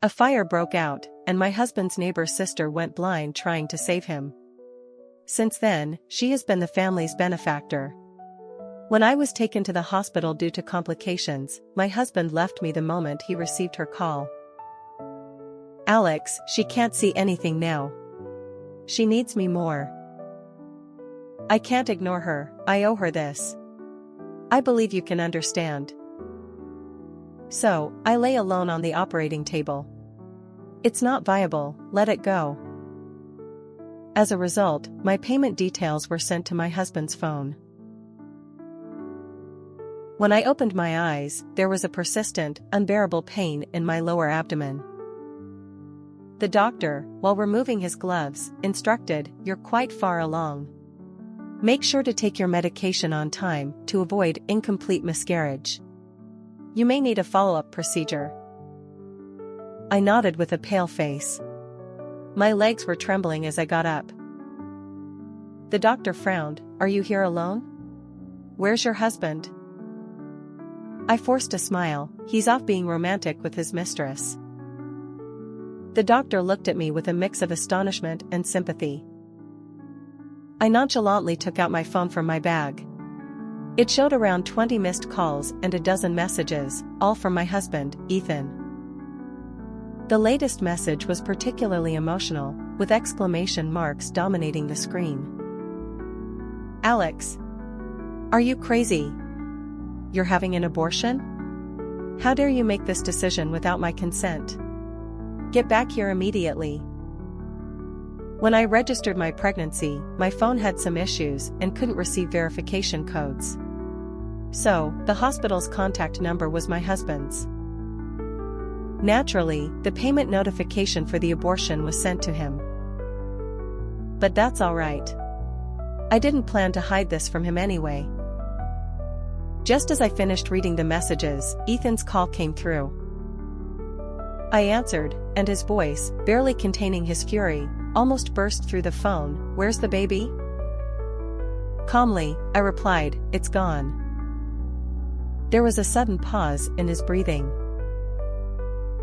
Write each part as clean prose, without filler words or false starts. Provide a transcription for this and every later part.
A fire broke out, and my husband's neighbor's sister went blind trying to save him. Since then, she has been the family's benefactor. When I was taken to the hospital due to complications, my husband left me the moment he received her call. Alex, she can't see anything now. She needs me more. I can't ignore her, I owe her this. I believe you can understand. So, I lay alone on the operating table. It's not viable, let it go. As a result, my payment details were sent to my husband's phone. When I opened my eyes, there was a persistent, unbearable pain in my lower abdomen. The doctor, while removing his gloves, instructed, "You're quite far along. Make sure to take your medication on time to avoid incomplete miscarriage. You may need a follow-up procedure." I nodded with a pale face. My legs were trembling as I got up. The doctor frowned. "Are you here alone? Where's your husband?" I forced a smile. "He's off being romantic with his mistress." The doctor looked at me with a mix of astonishment and sympathy. I nonchalantly took out my phone from my bag. It showed around 20 missed calls and a dozen messages, all from my husband, Ethan. The latest message was particularly emotional, with exclamation marks dominating the screen. "Alex. Are you crazy? You're having an abortion? How dare you make this decision without my consent? Get back here immediately." When I registered my pregnancy, my phone had some issues and couldn't receive verification codes. So, the hospital's contact number was my husband's. Naturally, the payment notification for the abortion was sent to him. But that's all right. I didn't plan to hide this from him anyway. Just as I finished reading the messages, Ethan's call came through. I answered, and his voice, barely containing his fury, almost burst through the phone. "Where's the baby?" Calmly, I replied, "It's gone." There was a sudden pause in his breathing.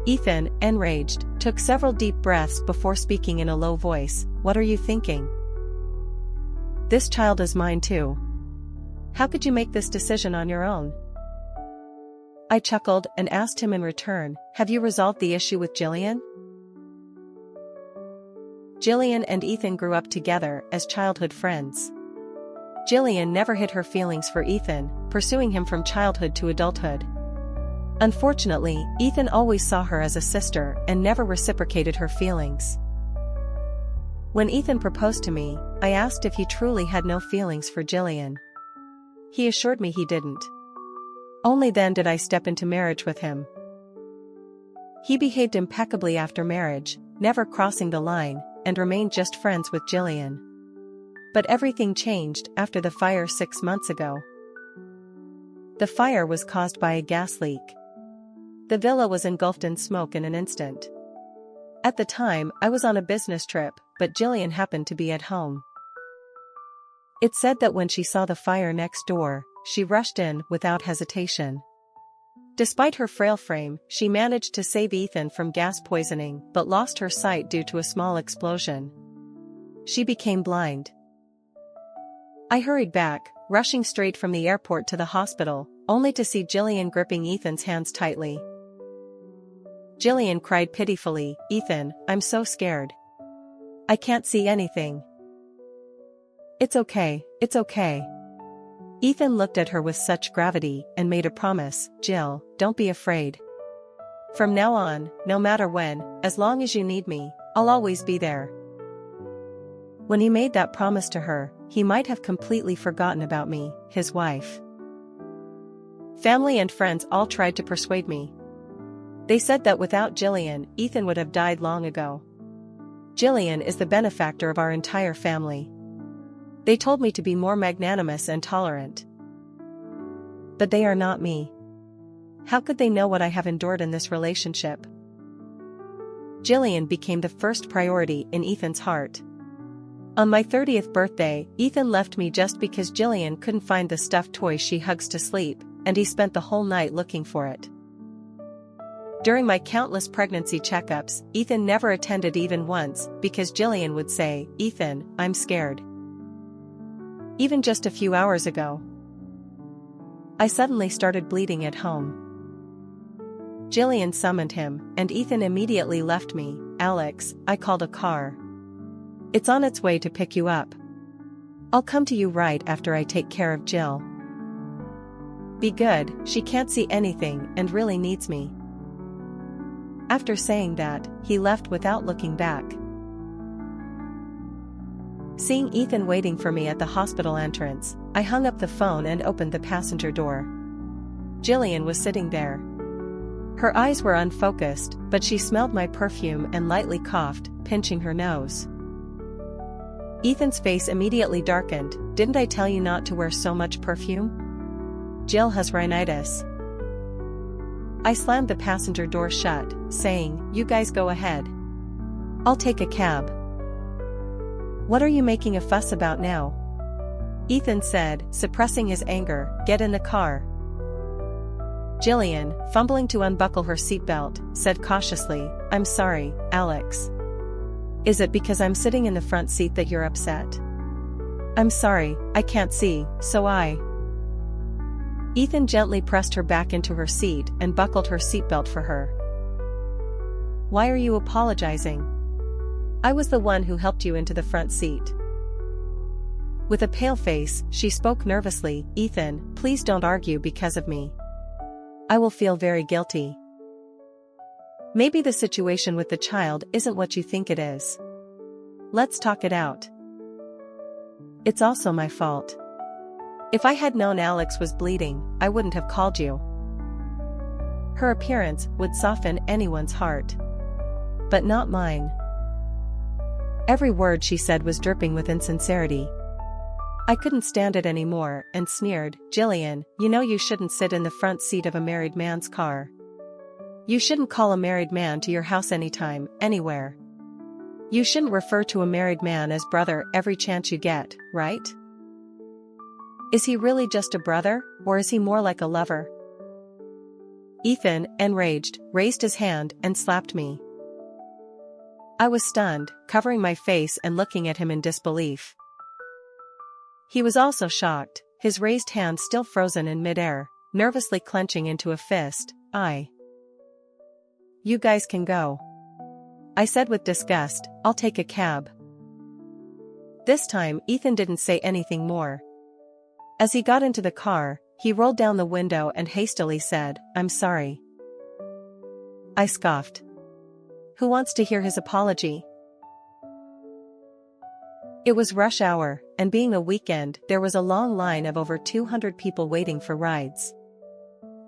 Ethan, enraged, took several deep breaths before speaking in a low voice. "What are you thinking? This child is mine too. How could you make this decision on your own?" I chuckled and asked him in return, "Have you resolved the issue with Jillian?" Jillian and Ethan grew up together as childhood friends. Jillian never hid her feelings for Ethan, pursuing him from childhood to adulthood. Unfortunately, Ethan always saw her as a sister and never reciprocated her feelings. When Ethan proposed to me, I asked if he truly had no feelings for Jillian. He assured me he didn't. Only then did I step into marriage with him. He behaved impeccably after marriage, never crossing the line, and remained just friends with Jillian. But everything changed after the fire 6 months ago. The fire was caused by a gas leak. The villa was engulfed in smoke in an instant. At the time, I was on a business trip, but Jillian happened to be at home. It's said that when she saw the fire next door, she rushed in without hesitation. Despite her frail frame, she managed to save Ethan from gas poisoning but lost her sight due to a small explosion. She became blind. I hurried back, rushing straight from the airport to the hospital, only to see Jillian gripping Ethan's hands tightly. Jillian cried pitifully, "Ethan, I'm so scared. I can't see anything." It's okay. Ethan looked at her with such gravity and made a promise. "Jill, don't be afraid. From now on, no matter when, as long as you need me, I'll always be there." When he made that promise to her, he might have completely forgotten about me, his wife. Family and friends all tried to persuade me. They said that without Jillian, Ethan would have died long ago. Jillian is the benefactor of our entire family. They told me to be more magnanimous and tolerant. But they are not me. How could they know what I have endured in this relationship? Jillian became the first priority in Ethan's heart. On my 30th birthday, Ethan left me just because Jillian couldn't find the stuffed toy she hugs to sleep, and he spent the whole night looking for it. During my countless pregnancy checkups, Ethan never attended even once because Jillian would say, "Ethan, I'm scared." Even just a few hours ago, I suddenly started bleeding at home. Jillian summoned him, and Ethan immediately left me. "Alex, I called a car. It's on its way to pick you up. I'll come to you right after I take care of Jill. Be good, she can't see anything and really needs me." After saying that, he left without looking back. Seeing Ethan waiting for me at the hospital entrance, I hung up the phone and opened the passenger door. Jillian was sitting there. Her eyes were unfocused, but she smelled my perfume and lightly coughed, pinching her nose. Ethan's face immediately darkened. "Didn't I tell you not to wear so much perfume? Jill has rhinitis." I slammed the passenger door shut, saying, "You guys go ahead. I'll take a cab." "What are you making a fuss about now?" Ethan said, suppressing his anger. "Get in the car." Jillian, fumbling to unbuckle her seatbelt, said cautiously, "I'm sorry, Alex. Is it because I'm sitting in the front seat that you're upset?" "I'm sorry, I can't see, so I..." Ethan gently pressed her back into her seat and buckled her seatbelt for her. "Why are you apologizing? I was the one who helped you into the front seat." With a pale face, she spoke nervously, "Ethan, please don't argue because of me. I will feel very guilty. Maybe the situation with the child isn't what you think it is. Let's talk it out. It's also my fault. If I had known Alex was bleeding, I wouldn't have called you." Her appearance would soften anyone's heart, but not mine. Every word she said was dripping with insincerity. I couldn't stand it anymore and sneered, "Jillian, you know you shouldn't sit in the front seat of a married man's car. You shouldn't call a married man to your house anytime, anywhere. You shouldn't refer to a married man as brother every chance you get, right? Is he really just a brother, or is he more like a lover?" Ethan, enraged, raised his hand and slapped me. I was stunned, covering my face and looking at him in disbelief. He was also shocked, his raised hand still frozen in midair, nervously clenching into a fist. "You guys can go," I said with disgust. "I'll take a cab." This time, Ethan didn't say anything more. As he got into the car, he rolled down the window and hastily said, "I'm sorry." I scoffed. Who wants to hear his apology? It was rush hour, and being a weekend, there was a long line of over 200 people waiting for rides.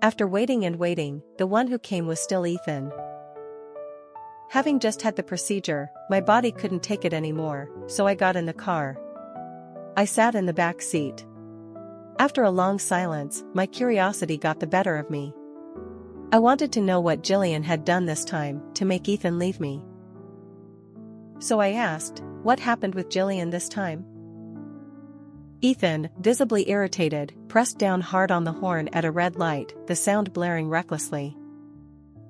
After waiting and waiting, the one who came was still Ethan. Having just had the procedure, my body couldn't take it anymore, so I got in the car. I sat in the back seat. After a long silence, my curiosity got the better of me. I wanted to know what Jillian had done this time to make Ethan leave me. So I asked, "What happened with Jillian this time?" Ethan, visibly irritated, pressed down hard on the horn at a red light, the sound blaring recklessly.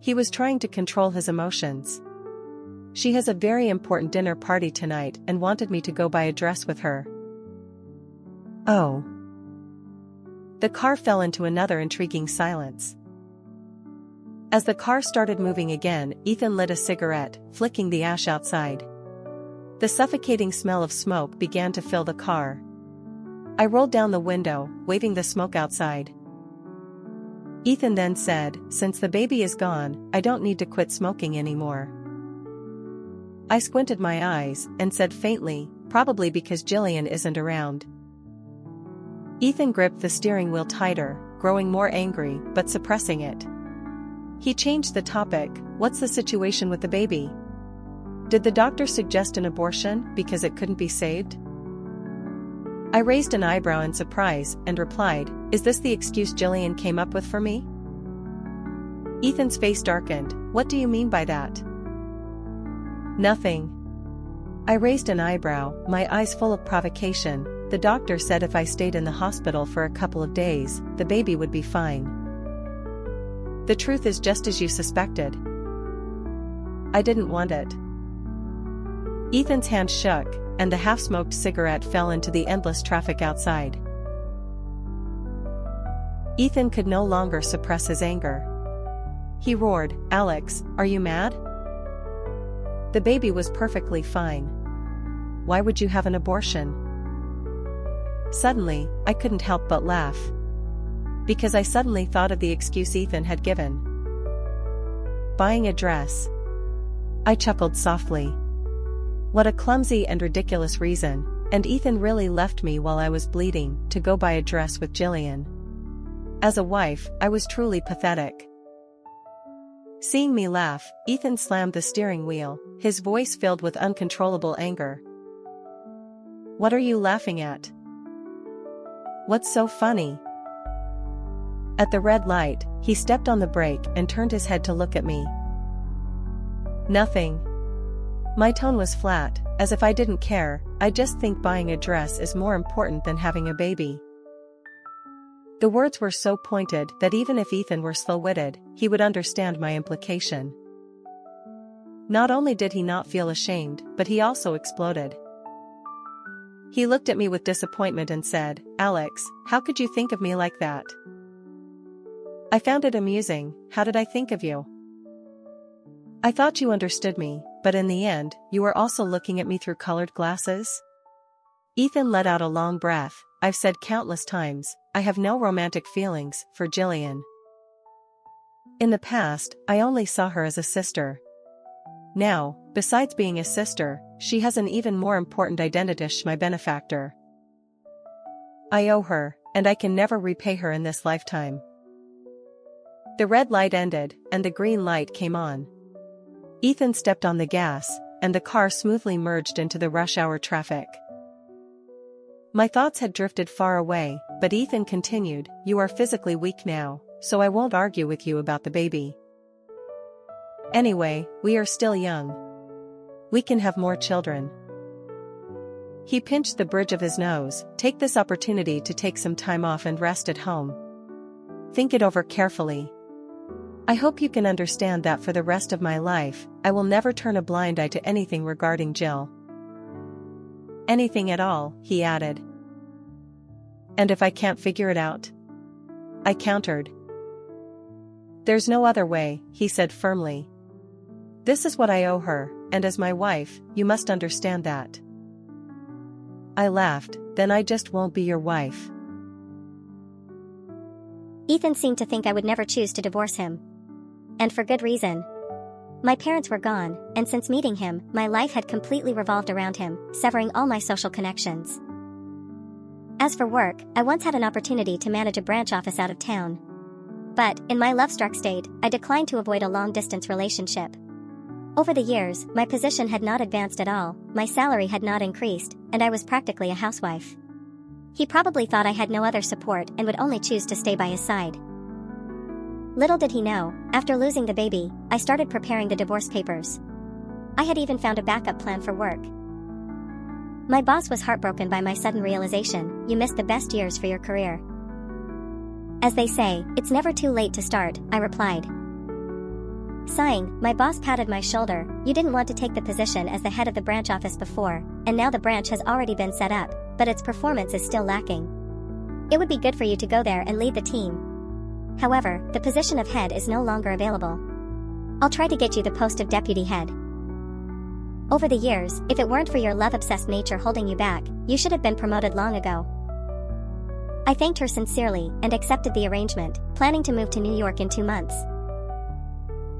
He was trying to control his emotions. "She has a very important dinner party tonight and wanted me to go buy a dress with her." "Oh." The car fell into another intriguing silence. As the car started moving again, Ethan lit a cigarette, flicking the ash outside. The suffocating smell of smoke began to fill the car. I rolled down the window, waving the smoke outside. Ethan then said, "Since the baby is gone, I don't need to quit smoking anymore." I squinted my eyes and said faintly, "Probably because Jillian isn't around." Ethan gripped the steering wheel tighter, growing more angry but suppressing it. He changed the topic. "What's the situation with the baby? Did the doctor suggest an abortion because it couldn't be saved?" I raised an eyebrow in surprise and replied, "Is this the excuse Jillian came up with for me?" Ethan's face darkened. "What do you mean by that?" "Nothing." I raised an eyebrow, my eyes full of provocation. "The doctor said if I stayed in the hospital for a couple of days, the baby would be fine." The truth is just as you suspected. I didn't want it. Ethan's hand shook, and the half-smoked cigarette fell into the endless traffic outside. Ethan could no longer suppress his anger. He roared, "Alex, are you mad? The baby was perfectly fine. Why would you have an abortion?" Suddenly, I couldn't help but laugh. Because I suddenly thought of the excuse Ethan had given. Buying a dress. I chuckled softly. What a clumsy and ridiculous reason, and Ethan really left me while I was bleeding to go buy a dress with Jillian. As a wife, I was truly pathetic. Seeing me laugh, Ethan slammed the steering wheel, his voice filled with uncontrollable anger. "What are you laughing at? What's so funny?" At the red light, he stepped on the brake and turned his head to look at me. "Nothing." My tone was flat, as if I didn't care. "I just think buying a dress is more important than having a baby." The words were so pointed that even if Ethan were slow-witted, he would understand my implication. Not only did he not feel ashamed, but he also exploded. He looked at me with disappointment and said, "Alex, how could you think of me like that?" I found it amusing. "How did I think of you?" "I thought you understood me, but in the end, you were also looking at me through colored glasses?" Ethan let out a long breath. "I've said countless times, I have no romantic feelings for Jillian. In the past, I only saw her as a sister. Now, besides being a sister, she has an even more important identity: my benefactor. I owe her, and I can never repay her in this lifetime." The red light ended, and the green light came on. Ethan stepped on the gas, and the car smoothly merged into the rush hour traffic. My thoughts had drifted far away, but Ethan continued, "You are physically weak now, so I won't argue with you about the baby. Anyway, we are still young. We can have more children." He pinched the bridge of his nose. "Take this opportunity to take some time off and rest at home. Think it over carefully. I hope you can understand that for the rest of my life, I will never turn a blind eye to anything regarding Jill." "Anything at all," he added. "And if I can't figure it out?" I countered. "There's no other way," he said firmly. "This is what I owe her, and as my wife, you must understand that." I laughed. "Then I just won't be your wife." Ethan seemed to think I would never choose to divorce him. And for good reason. My parents were gone, and since meeting him, my life had completely revolved around him, severing all my social connections. As for work, I once had an opportunity to manage a branch office out of town. But, in my love-struck state, I declined to avoid a long-distance relationship. Over the years, my position had not advanced at all, my salary had not increased, and I was practically a housewife. He probably thought I had no other support and would only choose to stay by his side. Little did he know, after losing the baby, I started preparing the divorce papers. I had even found a backup plan for work. My boss was heartbroken by my sudden realization: "You missed the best years for your career." "As they say, it's never too late to start," I replied. Sighing, my boss patted my shoulder. "You didn't want to take the position as the head of the branch office before, and now the branch has already been set up, but its performance is still lacking. It would be good for you to go there and lead the team. However, the position of head is no longer available. I'll try to get you the post of deputy head. Over the years, if it weren't for your love-obsessed nature holding you back, you should have been promoted long ago." I thanked her sincerely and accepted the arrangement, planning to move to New York in 2 months.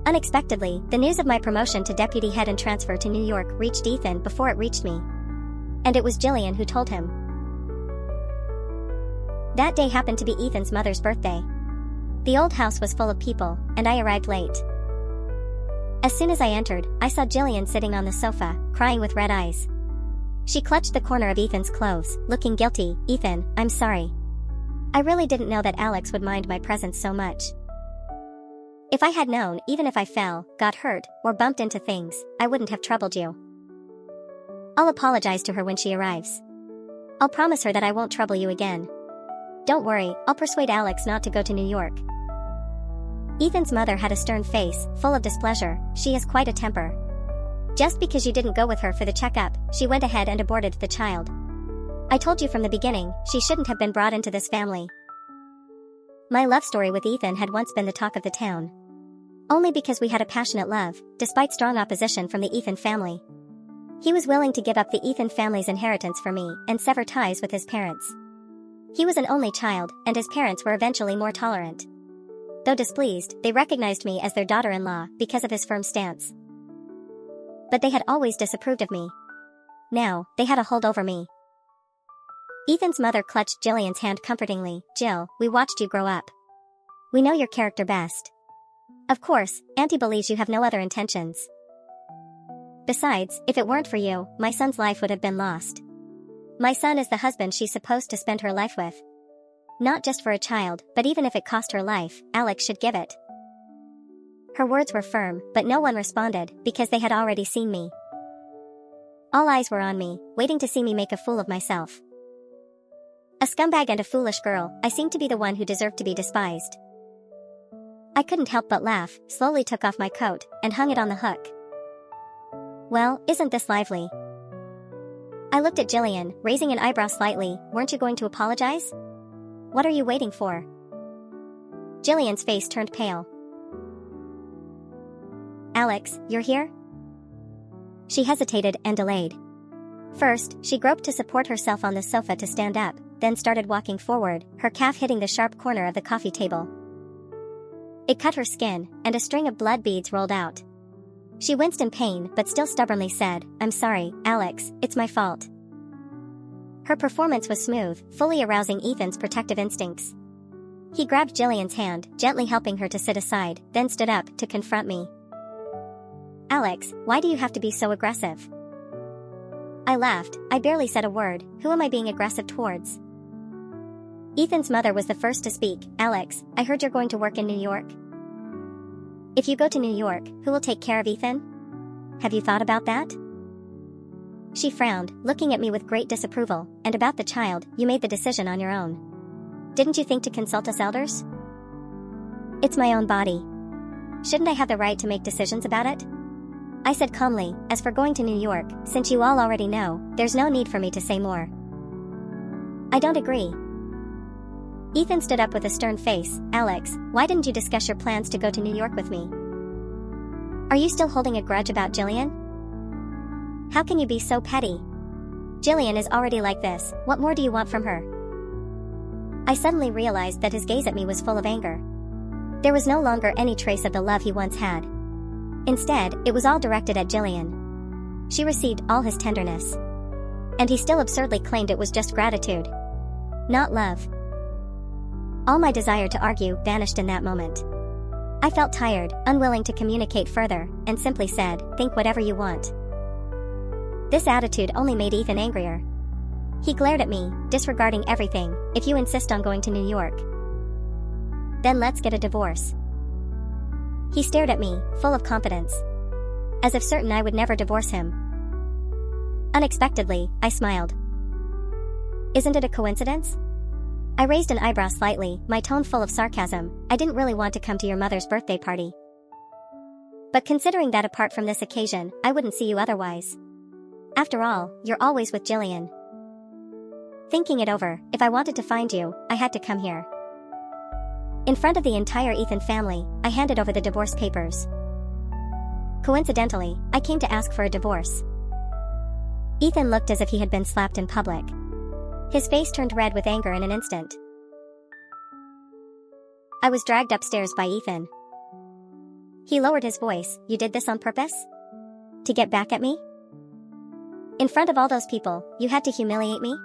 Unexpectedly, the news of my promotion to deputy head and transfer to New York reached Ethan before it reached me. And it was Jillian who told him. That day happened to be Ethan's mother's birthday. The old house was full of people, and I arrived late. As soon as I entered, I saw Jillian sitting on the sofa, crying with red eyes. She clutched the corner of Ethan's clothes, looking guilty. "Ethan, I'm sorry. I really didn't know that Alex would mind my presence so much. If I had known, even if I fell, got hurt, or bumped into things, I wouldn't have troubled you. I'll apologize to her when she arrives. I'll promise her that I won't trouble you again. Don't worry, I'll persuade Alex not to go to New York." Ethan's mother had a stern face, full of displeasure. She has quite a temper. Just because you didn't go with her for the checkup, she went ahead and aborted the child. I told you from the beginning, she shouldn't have been brought into this family. My love story with Ethan had once been the talk of the town. Only because we had a passionate love, despite strong opposition from the Ethan family. He was willing to give up the Ethan family's inheritance for me and sever ties with his parents. He was an only child, and his parents were eventually more tolerant. Though displeased, they recognized me as their daughter-in-law because of his firm stance. But they had always disapproved of me. Now, they had a hold over me. Ethan's mother clutched Jillian's hand comfortingly. Jill, we watched you grow up. We know your character best. Of course, Auntie believes you have no other intentions. Besides, if it weren't for you, my son's life would have been lost. My son is the husband she's supposed to spend her life with. Not just for a child, but even if it cost her life, Alex should give it. Her words were firm, but no one responded, because they had already seen me. All eyes were on me, waiting to see me make a fool of myself. A scumbag and a foolish girl, I seemed to be the one who deserved to be despised. I couldn't help but laugh, slowly took off my coat, and hung it on the hook. Well, isn't this lively? I looked at Jillian, raising an eyebrow slightly. Weren't you going to apologize? What are you waiting for? Jillian's face turned pale. Alex, you're here? She hesitated and delayed. First, she groped to support herself on the sofa to stand up, then started walking forward, her calf hitting the sharp corner of the coffee table. It cut her skin, and a string of blood beads rolled out. She winced in pain but still stubbornly said, I'm sorry, Alex, it's my fault. Her performance was smooth, fully arousing Ethan's protective instincts. He grabbed Jillian's hand, gently helping her to sit aside, then stood up to confront me. Alex, why do you have to be so aggressive? I laughed. I barely said a word. Who am I being aggressive towards? Ethan's mother was the first to speak. Alex, I heard you're going to work in New York. If you go to New York, who will take care of Ethan? Have you thought about that? She frowned, looking at me with great disapproval. And about the child, you made the decision on your own. Didn't you think to consult us elders? It's my own body. Shouldn't I have the right to make decisions about it? I said calmly. As for going to New York, since you all already know, there's no need for me to say more. I don't agree. Ethan stood up with a stern face. Alex, why didn't you discuss your plans to go to New York with me? Are you still holding a grudge about Jillian? How can you be so petty? Jillian is already like this, what more do you want from her? I suddenly realized that his gaze at me was full of anger. There was no longer any trace of the love he once had. Instead, it was all directed at Jillian. She received all his tenderness. And he still absurdly claimed it was just gratitude. Not love. All my desire to argue vanished in that moment. I felt tired, unwilling to communicate further, and simply said, think whatever you want. This attitude only made Ethan angrier. He glared at me, disregarding everything. If you insist on going to New York, then let's get a divorce. He stared at me, full of confidence. As if certain I would never divorce him. Unexpectedly, I smiled. Isn't it a coincidence? I raised an eyebrow slightly, my tone full of sarcasm. I didn't really want to come to your mother's birthday party. But considering that apart from this occasion, I wouldn't see you otherwise. After all, you're always with Jillian. Thinking it over, if I wanted to find you, I had to come here. In front of the entire Ethan family, I handed over the divorce papers. Coincidentally, I came to ask for a divorce. Ethan looked as if he had been slapped in public. His face turned red with anger in an instant. I was dragged upstairs by Ethan. He lowered his voice. You did this on purpose? To get back at me? In front of all those people, you had to humiliate me?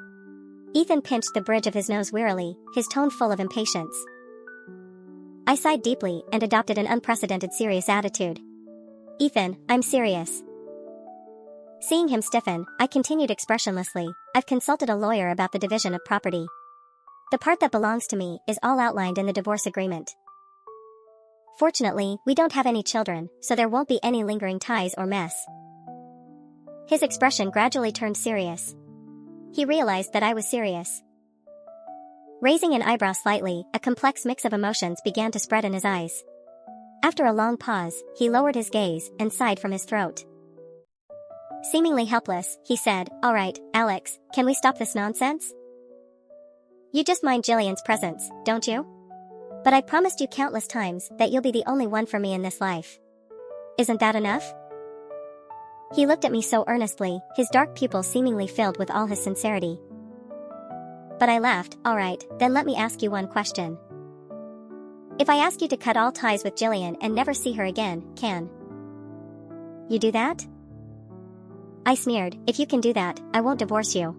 Ethan pinched the bridge of his nose wearily, his tone full of impatience. I sighed deeply and adopted an unprecedented serious attitude. Ethan, I'm serious. Seeing him stiffen, I continued expressionlessly, I've consulted a lawyer about the division of property. The part that belongs to me is all outlined in the divorce agreement. Fortunately, we don't have any children, so there won't be any lingering ties or mess. His expression gradually turned serious. He realized that I was serious. Raising an eyebrow slightly, a complex mix of emotions began to spread in his eyes. After a long pause, he lowered his gaze and sighed from his throat. Seemingly helpless, he said, "All right, Alex, can we stop this nonsense? You just mind Jillian's presence, don't you? But I promised you countless times that you'll be the only one for me in this life. Isn't that enough?" He looked at me so earnestly, his dark pupils seemingly filled with all his sincerity. But I laughed. "All right, then let me ask you one question. If I ask you to cut all ties with Jillian and never see her again, can you do that?" I sneered. "If you can do that, I won't divorce you."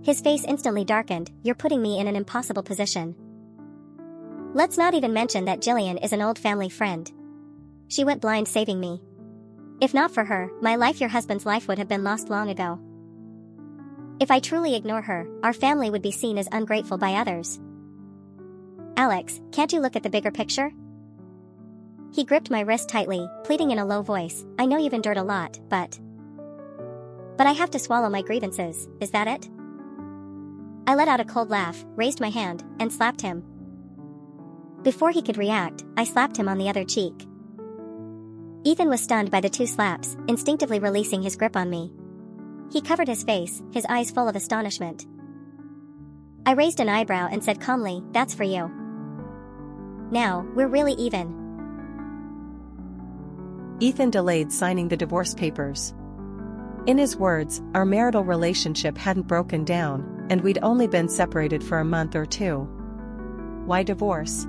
His face instantly darkened. "You're putting me in an impossible position. Let's not even mention that Jillian is an old family friend. She went blind saving me. If not for her, my life, your husband's life, would have been lost long ago. If I truly ignore her, our family would be seen as ungrateful by others. Alex, can't you look at the bigger picture?" He gripped my wrist tightly, pleading in a low voice, "I know you've endured a lot, but I have to swallow my grievances, is that it?" I let out a cold laugh, raised my hand, and slapped him. Before he could react, I slapped him on the other cheek. Ethan was stunned by the two slaps, instinctively releasing his grip on me. He covered his face, his eyes full of astonishment. I raised an eyebrow and said calmly, "That's for you. Now, we're really even." Ethan delayed signing the divorce papers. In his words, our marital relationship hadn't broken down, and we'd only been separated for a month or two. Why divorce?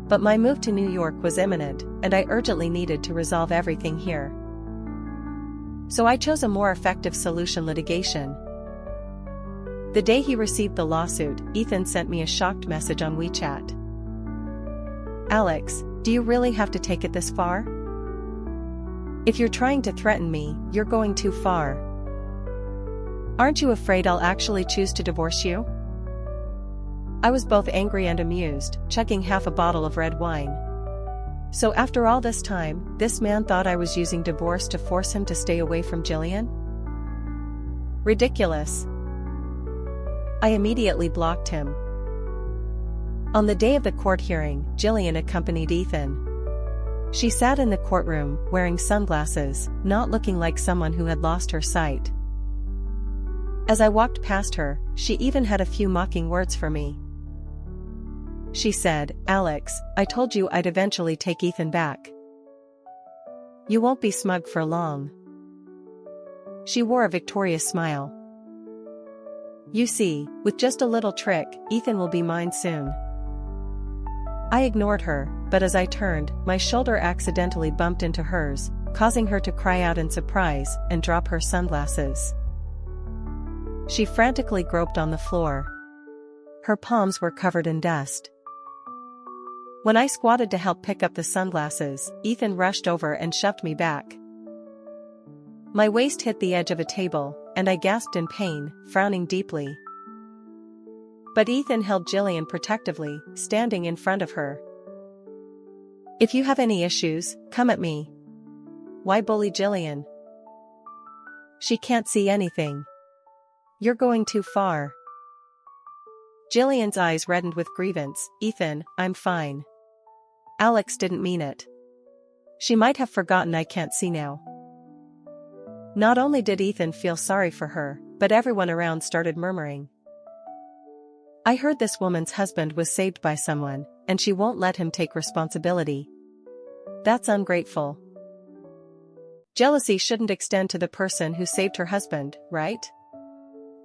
But my move to New York was imminent, and I urgently needed to resolve everything here. So I chose a more effective solution: litigation. The day he received the lawsuit, Ethan sent me a shocked message on WeChat. "Alex, do you really have to take it this far? If you're trying to threaten me, you're going too far. Aren't you afraid I'll actually choose to divorce you?" I was both angry and amused, chugging half a bottle of red wine. So after all this time, this man thought I was using divorce to force him to stay away from Jillian? Ridiculous. I immediately blocked him. On the day of the court hearing, Jillian accompanied Ethan. She sat in the courtroom, wearing sunglasses, not looking like someone who had lost her sight. As I walked past her, she even had a few mocking words for me. She said, "Alex, I told you I'd eventually take Ethan back. You won't be smug for long." She wore a victorious smile. "You see, with just a little trick, Ethan will be mine soon." I ignored her, but as I turned, my shoulder accidentally bumped into hers, causing her to cry out in surprise and drop her sunglasses. She frantically groped on the floor. Her palms were covered in dust. When I squatted to help pick up the sunglasses, Ethan rushed over and shoved me back. My waist hit the edge of a table, and I gasped in pain, frowning deeply. But Ethan held Jillian protectively, standing in front of her. "If you have any issues, come at me. Why bully Jillian? She can't see anything. You're going too far." Jillian's eyes reddened with grievance. "Ethan, I'm fine. Alex didn't mean it. She might have forgotten I can't see now." Not only did Ethan feel sorry for her, but everyone around started murmuring. "I heard this woman's husband was saved by someone, and she won't let him take responsibility. That's ungrateful. Jealousy shouldn't extend to the person who saved her husband, right?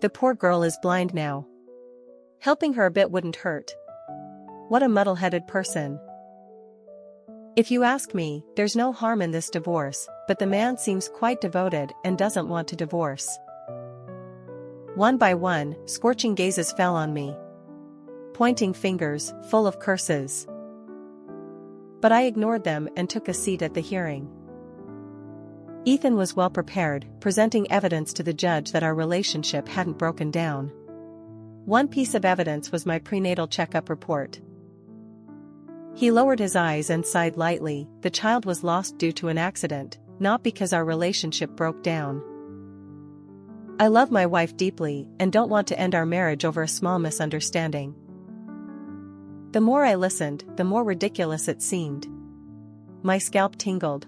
The poor girl is blind now. Helping her a bit wouldn't hurt. What a muddle-headed person." If you ask me, there's no harm in this divorce, but the man seems quite devoted and doesn't want to divorce. One by one, scorching gazes fell on me. Pointing fingers, full of curses. But I ignored them and took a seat at the hearing. Ethan was well prepared, presenting evidence to the judge that our relationship hadn't broken down. One piece of evidence was my prenatal checkup report. He lowered his eyes and sighed lightly. "The child was lost due to an accident, not because our relationship broke down. I love my wife deeply and don't want to end our marriage over a small misunderstanding." The more I listened, the more ridiculous it seemed. My scalp tingled.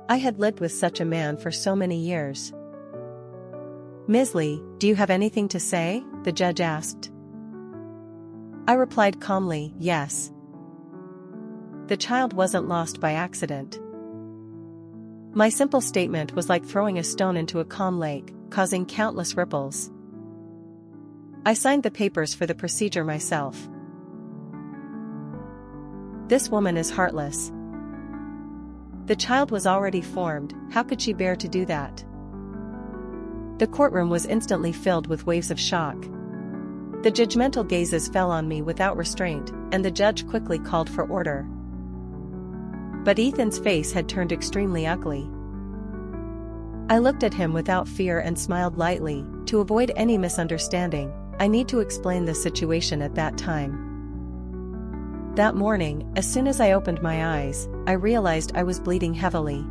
I had lived with such a man for so many years. "Ms. Lee, do you have anything to say?" the judge asked. I replied calmly, "Yes." The child wasn't lost by accident. My simple statement was like throwing a stone into a calm lake, causing countless ripples. I signed the papers for the procedure myself. This woman is heartless. The child was already formed, how could she bear to do that? The courtroom was instantly filled with waves of shock. The judgmental gazes fell on me without restraint, and the judge quickly called for order. But Ethan's face had turned extremely ugly. I looked at him without fear and smiled lightly. To avoid any misunderstanding, I need to explain the situation at that time. That morning, as soon as I opened my eyes, I realized I was bleeding heavily.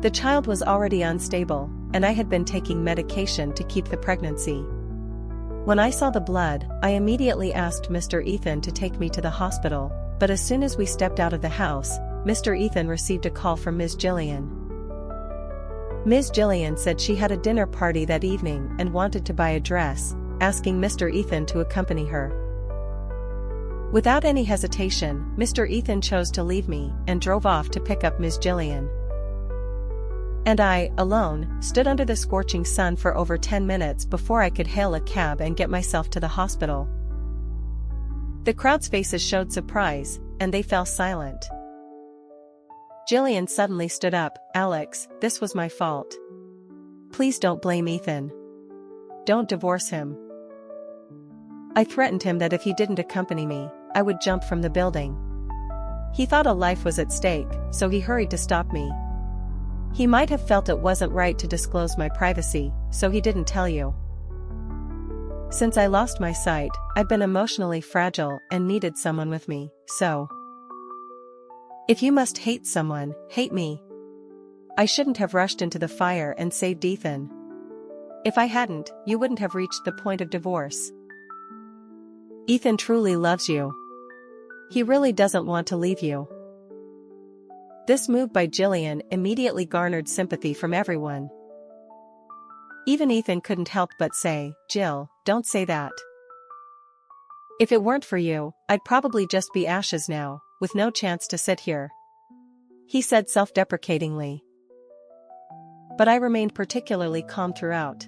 The child was already unstable, and I had been taking medication to keep the pregnancy. When I saw the blood, I immediately asked Mr. Ethan to take me to the hospital, but as soon as we stepped out of the house, Mr. Ethan received a call from Ms. Jillian. Ms. Jillian said she had a dinner party that evening and wanted to buy a dress, asking Mr. Ethan to accompany her. Without any hesitation, Mr. Ethan chose to leave me and drove off to pick up Ms. Jillian. And I, alone, stood under the scorching sun for over 10 minutes before I could hail a cab and get myself to the hospital. The crowd's faces showed surprise, and they fell silent. Jillian suddenly stood up. "Alex, this was my fault. Please don't blame Ethan. Don't divorce him." I threatened him that if he didn't accompany me, I would jump from the building. He thought a life was at stake, so he hurried to stop me. He might have felt it wasn't right to disclose my privacy, so he didn't tell you. Since I lost my sight, I've been emotionally fragile and needed someone with me, so. If you must hate someone, hate me. I shouldn't have rushed into the fire and saved Ethan. If I hadn't, you wouldn't have reached the point of divorce. Ethan truly loves you. He really doesn't want to leave you. This move by Jillian immediately garnered sympathy from everyone. Even Ethan couldn't help but say, "Jill, don't say that. If it weren't for you, I'd probably just be ashes now, with no chance to sit here," he said self-deprecatingly. But I remained particularly calm throughout.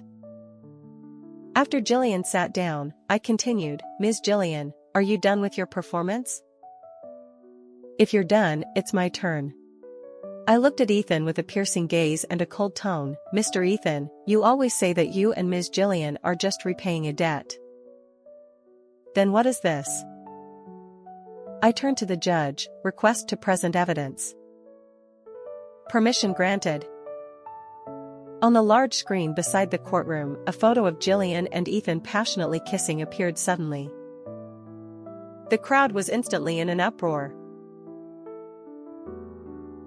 After Jillian sat down, I continued, "Ms. Jillian, are you done with your performance? If you're done, it's my turn." I looked at Ethan with a piercing gaze and a cold tone. "Mr. Ethan, you always say that you and Ms. Jillian are just repaying a debt. Then what is this?" I turned to the judge. "Request to present evidence." Permission granted. On the large screen beside the courtroom, a photo of Jillian and Ethan passionately kissing appeared suddenly. The crowd was instantly in an uproar.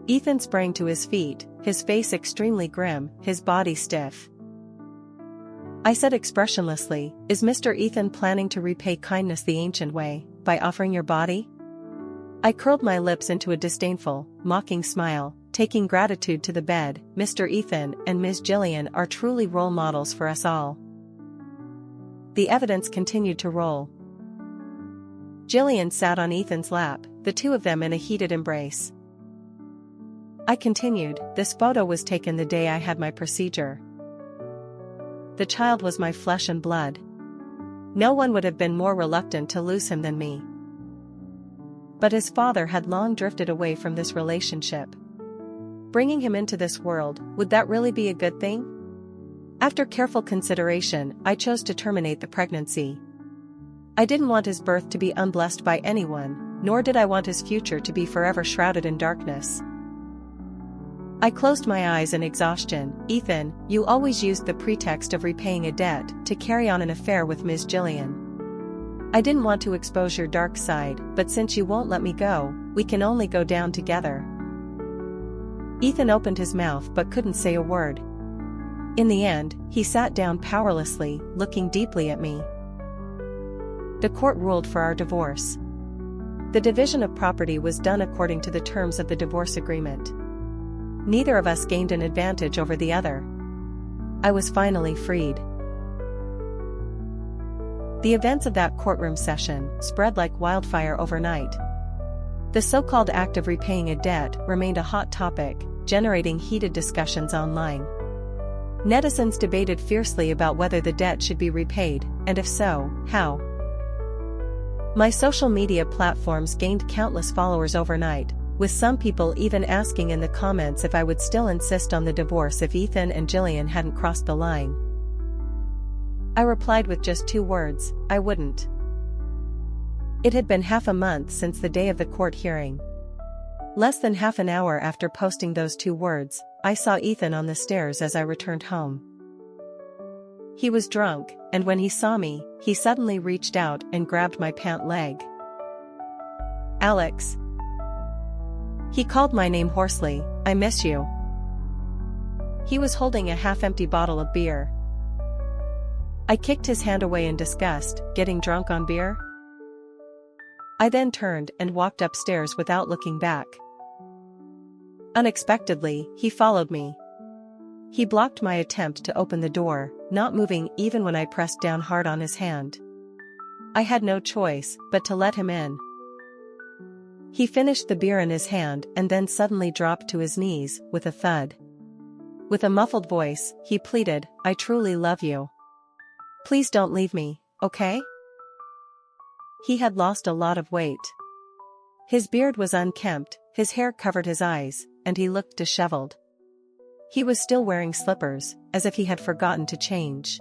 Ethan sprang to his feet, his face extremely grim, his body stiff. I said expressionlessly, "Is Mr. Ethan planning to repay kindness the ancient way, by offering your body?" I curled my lips into a disdainful, mocking smile, taking gratitude to the bed. "Mr. Ethan and Ms. Jillian are truly role models for us all." The evidence continued to roll. Jillian sat on Ethan's lap, the two of them in a heated embrace. I continued, "This photo was taken the day I had my procedure. The child was my flesh and blood. No one would have been more reluctant to lose him than me. But his father had long drifted away from this relationship. Bringing him into this world, would that really be a good thing? After careful consideration, I chose to terminate the pregnancy. I didn't want his birth to be unblessed by anyone, nor did I want his future to be forever shrouded in darkness." I closed my eyes in exhaustion. "Ethan, you always used the pretext of repaying a debt to carry on an affair with Ms. Jillian. I didn't want to expose your dark side, but since you won't let me go, we can only go down together." Ethan opened his mouth but couldn't say a word. In the end, he sat down powerlessly, looking deeply at me. The court ruled for our divorce. The division of property was done according to the terms of the divorce agreement. Neither of us gained an advantage over the other. I was finally freed. The events of that courtroom session spread like wildfire overnight. The so-called act of repaying a debt remained a hot topic, generating heated discussions online. Netizens debated fiercely about whether the debt should be repaid, and if so, how. My social media platforms gained countless followers overnight, with some people even asking in the comments if I would still insist on the divorce if Ethan and Jillian hadn't crossed the line. I replied with just 2 words: I wouldn't. It had been half a month since the day of the court hearing. Less than half an hour after posting those 2 words, I saw Ethan on the stairs as I returned home. He was drunk, and when he saw me, he suddenly reached out and grabbed my pant leg. "Alex." He called my name hoarsely. "I miss you." He was holding a half-empty bottle of beer. I kicked his hand away in disgust. Getting drunk on beer? I then turned and walked upstairs without looking back. Unexpectedly, he followed me. He blocked my attempt to open the door, not moving even when I pressed down hard on his hand. I had no choice but to let him in. He finished the beer in his hand and then suddenly dropped to his knees with a thud. With a muffled voice, he pleaded, "I truly love you. Please don't leave me, okay?" He had lost a lot of weight. His beard was unkempt, his hair covered his eyes, and he looked disheveled. He was still wearing slippers, as if he had forgotten to change.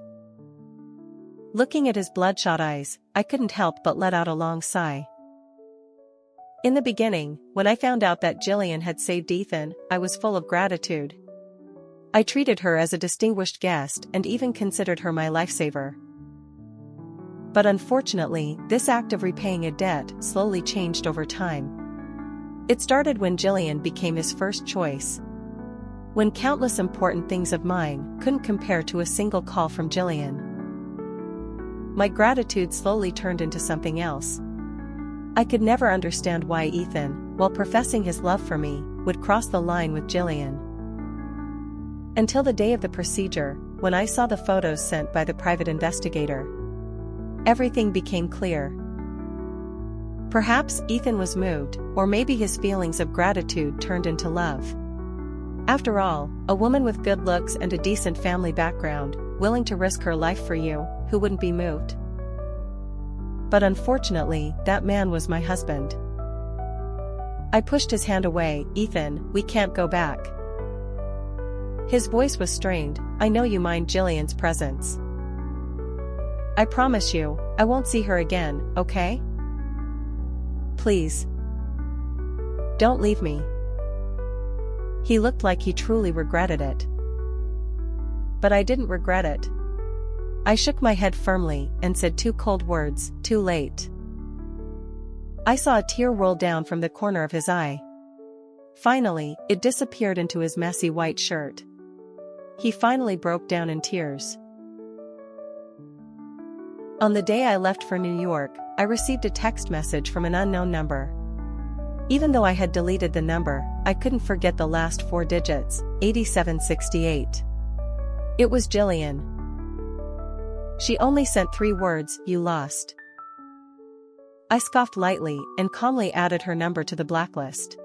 Looking at his bloodshot eyes, I couldn't help but let out a long sigh. In the beginning, when I found out that Jillian had saved Ethan, I was full of gratitude. I treated her as a distinguished guest and even considered her my lifesaver. But unfortunately, this act of repaying a debt slowly changed over time. It started when Jillian became his first choice. When countless important things of mine couldn't compare to a single call from Jillian. My gratitude slowly turned into something else. I could never understand why Ethan, while professing his love for me, would cross the line with Jillian. Until the day of the procedure, when I saw the photos sent by the private investigator. Everything became clear. Perhaps Ethan was moved, or maybe his feelings of gratitude turned into love. After all, a woman with good looks and a decent family background, willing to risk her life for you, who wouldn't be moved? But unfortunately, that man was my husband. I pushed his hand away. "Ethan, we can't go back." His voice was strained. "I know you mind Jillian's presence. I promise you, I won't see her again, okay? Please. Don't leave me." He looked like he truly regretted it. But I didn't regret it. I shook my head firmly and said 2 cold words, "Too late." I saw a tear roll down from the corner of his eye. Finally, it disappeared into his messy white shirt. He finally broke down in tears. On the day I left for New York, I received a text message from an unknown number. Even though I had deleted the number, I couldn't forget the last 4 digits, 8768. It was Jillian. She only sent 3 words, "You lost." I scoffed lightly and calmly added her number to the blacklist.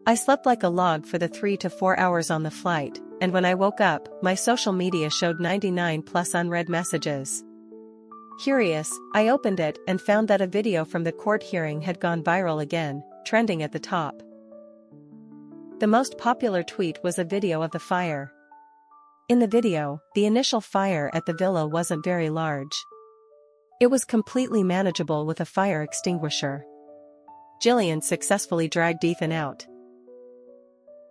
I slept like a log for the 3 to 4 hours on the flight, and when I woke up, my social media showed 99 plus unread messages. Curious, I opened it and found that a video from the court hearing had gone viral again, trending at the top. The most popular tweet was a video of the fire. In the video, the initial fire at the villa wasn't very large. It was completely manageable with a fire extinguisher. Jillian successfully dragged Ethan out.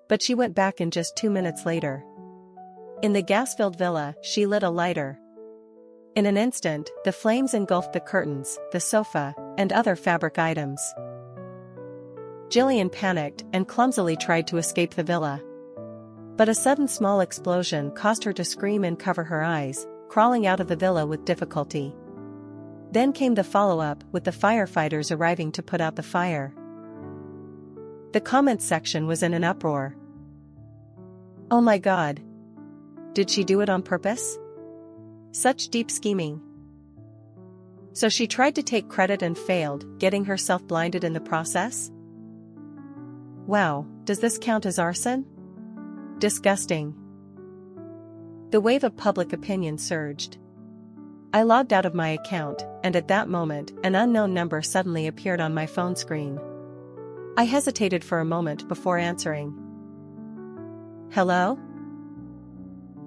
But she went back in just 2 minutes later. In the gas-filled villa, she lit a lighter. In an instant, the flames engulfed the curtains, the sofa, and other fabric items. Jillian panicked and clumsily tried to escape the villa. But a sudden small explosion caused her to scream and cover her eyes, crawling out of the villa with difficulty. Then came the follow-up, with the firefighters arriving to put out the fire. The comments section was in an uproar. Oh my God. Did she do it on purpose? Such deep scheming. So she tried to take credit and failed, getting herself blinded in the process? Wow, does this count as arson? Disgusting. The wave of public opinion surged. I logged out of my account, and at that moment, an unknown number suddenly appeared on my phone screen. I hesitated for a moment before answering. Hello?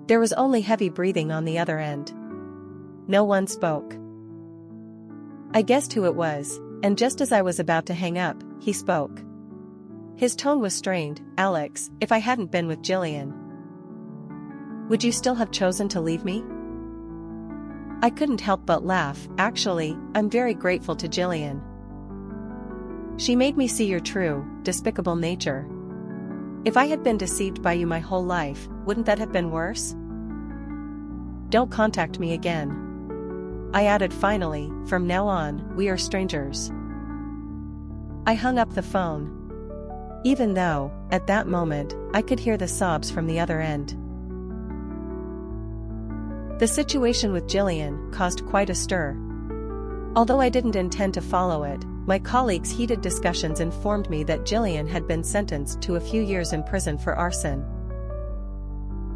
There was only heavy breathing on the other end. No one spoke. I guessed who it was, and just as I was about to hang up, he spoke. His tone was strained. Alex, if I hadn't been with Jillian, would you still have chosen to leave me? I couldn't help but laugh. Actually, I'm very grateful to Jillian. She made me see your true, despicable nature. If I had been deceived by you my whole life, wouldn't that have been worse? Don't contact me again. I added finally, from now on, we are strangers. I hung up the phone. Even though, at that moment, I could hear the sobs from the other end. The situation with Jillian caused quite a stir. Although I didn't intend to follow it, my colleagues' heated discussions informed me that Jillian had been sentenced to a few years in prison for arson.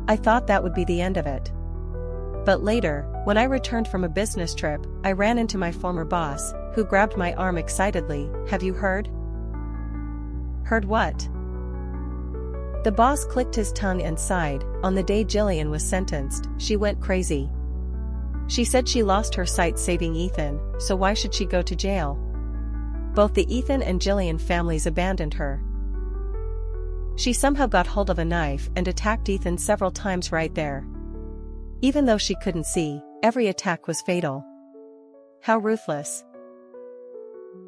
I thought that would be the end of it. But later, when I returned from a business trip, I ran into my former boss, who grabbed my arm excitedly. Have you heard? Heard what? The boss clicked his tongue and sighed. On the day Jillian was sentenced, she went crazy. She said she lost her sight saving Ethan, so why should she go to jail? Both the Ethan and Jillian families abandoned her. She somehow got hold of a knife and attacked Ethan several times right there. Even though she couldn't see, every attack was fatal. How ruthless.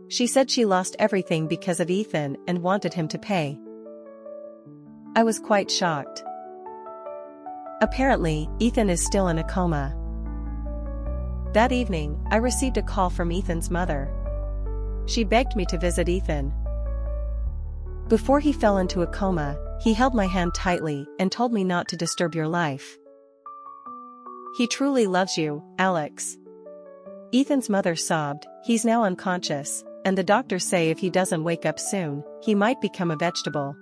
She said she lost everything because of Ethan and wanted him to pay. I was quite shocked. Apparently, Ethan is still in a coma. That evening, I received a call from Ethan's mother. She begged me to visit Ethan. Before he fell into a coma, he held my hand tightly and told me not to disturb your life. He truly loves you, Alex. Ethan's mother sobbed. He's now unconscious, and the doctors say if he doesn't wake up soon, he might become a vegetable.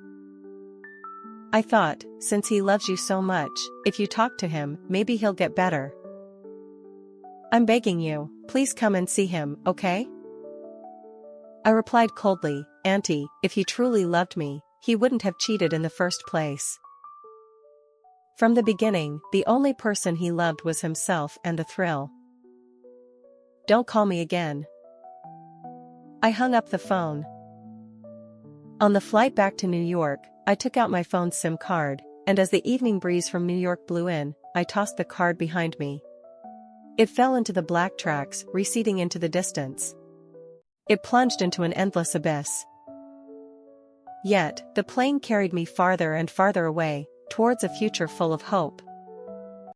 I thought, since he loves you so much, if you talk to him, maybe he'll get better. I'm begging you, please come and see him, okay? I replied coldly, Auntie, if he truly loved me, he wouldn't have cheated in the first place. From the beginning, the only person he loved was himself and the thrill. Don't call me again. I hung up the phone. On the flight back to New York, I took out my phone's SIM card, and as the evening breeze from New York blew in, I tossed the card behind me. It fell into the black tracks, receding into the distance. It plunged into an endless abyss. Yet, the plane carried me farther and farther away, towards a future full of hope.